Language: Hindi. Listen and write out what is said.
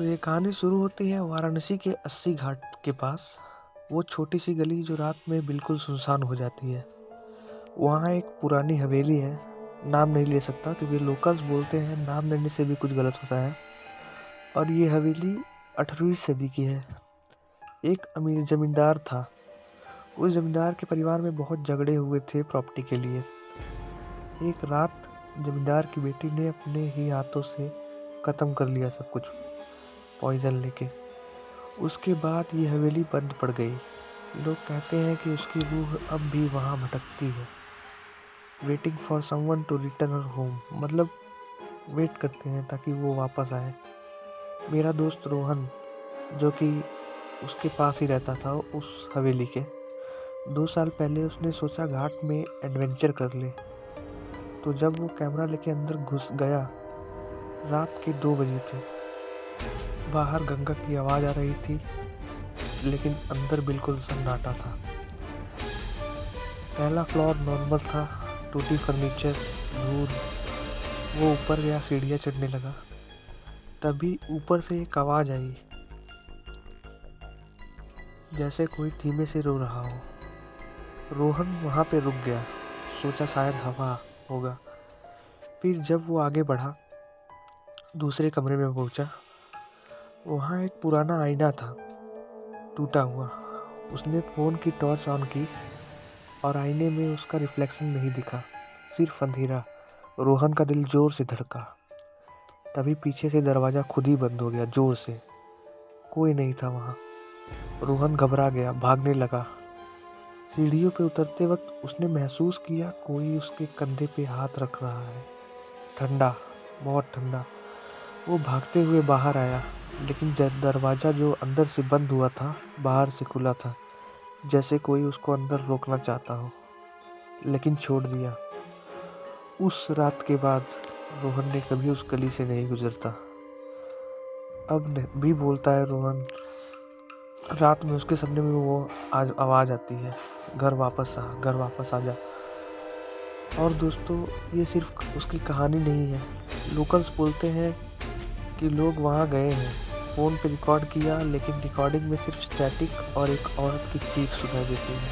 तो ये कहानी शुरू होती है वाराणसी के 80 घाट के पास। वो छोटी सी गली जो रात में बिल्कुल सुनसान हो जाती है। वहाँ एक पुरानी हवेली है। नाम नहीं ले सकता क्योंकि लोकल्स बोलते हैं नाम लेने से भी कुछ गलत होता है। और ये हवेली 18वीं सदी की है। एक अमीर जमींदार था। उस जमींदार के परिवार में बहुत झगड़े हुए थे प्रॉपर्टी के लिए। एक रात जमींदार की बेटी ने अपने ही हाथों से खत्म कर लिया सब कुछ, पॉइजन लेके। उसके बाद ये हवेली बंद पड़ गई। लोग कहते हैं कि उसकी रूह अब भी वहाँ भटकती है, waiting for someone to return her home, मतलब वेट करते हैं ताकि वो वापस आए। मेरा दोस्त रोहन, जो कि उसके पास ही रहता था उस हवेली के, 2 साल पहले उसने सोचा घाट में एडवेंचर कर ले। तो जब वो कैमरा लेके अंदर घुस गया, रात के 2 बजे थे। बाहर गंगा की आवाज़ आ रही थी, लेकिन अंदर बिल्कुल सन्नाटा था। पहला फ्लोर नॉर्मल था, टूटी फर्नीचर, धूल। वो ऊपर गया, सीढ़ियाँ चढ़ने लगा। तभी ऊपर से एक आवाज़ आई, जैसे कोई धीमे से रो रहा हो। रोहन वहाँ पे रुक गया, सोचा शायद हवा होगा। फिर जब वो आगे बढ़ा, दूसरे कमरे में पहुंचा, वहाँ एक पुराना आईना था, टूटा हुआ। उसने फ़ोन की टॉर्च ऑन की और आईने में उसका रिफ्लेक्शन नहीं दिखा, सिर्फ अंधेरा। रोहन का दिल जोर से धड़का। तभी पीछे से दरवाज़ा खुद ही बंद हो गया, जोर से। कोई नहीं था वहाँ। रोहन घबरा गया, भागने लगा। सीढ़ियों पे उतरते वक्त उसने महसूस किया कोई उसके कंधे पे हाथ रख रहा है, ठंडा, बहुत ठंडा। वो भागते हुए बाहर आया, लेकिन दरवाज़ा जो अंदर से बंद हुआ था, बाहर से खुला था, जैसे कोई उसको अंदर रोकना चाहता हो, लेकिन छोड़ दिया। उस रात के बाद रोहन ने कभी उस गली से नहीं गुजरता। अब भी बोलता है रोहन, रात में उसके सपने में वो आवाज़ आती है, घर वापस आ, घर वापस आ जा। और दोस्तों, ये सिर्फ उसकी कहानी नहीं है। लोकल्स बोलते हैं कि लोग वहाँ गए हैं, फ़ोन पे रिकॉर्ड किया, लेकिन रिकॉर्डिंग में सिर्फ स्टैटिक और एक औरत की चीख सुनाई देती है।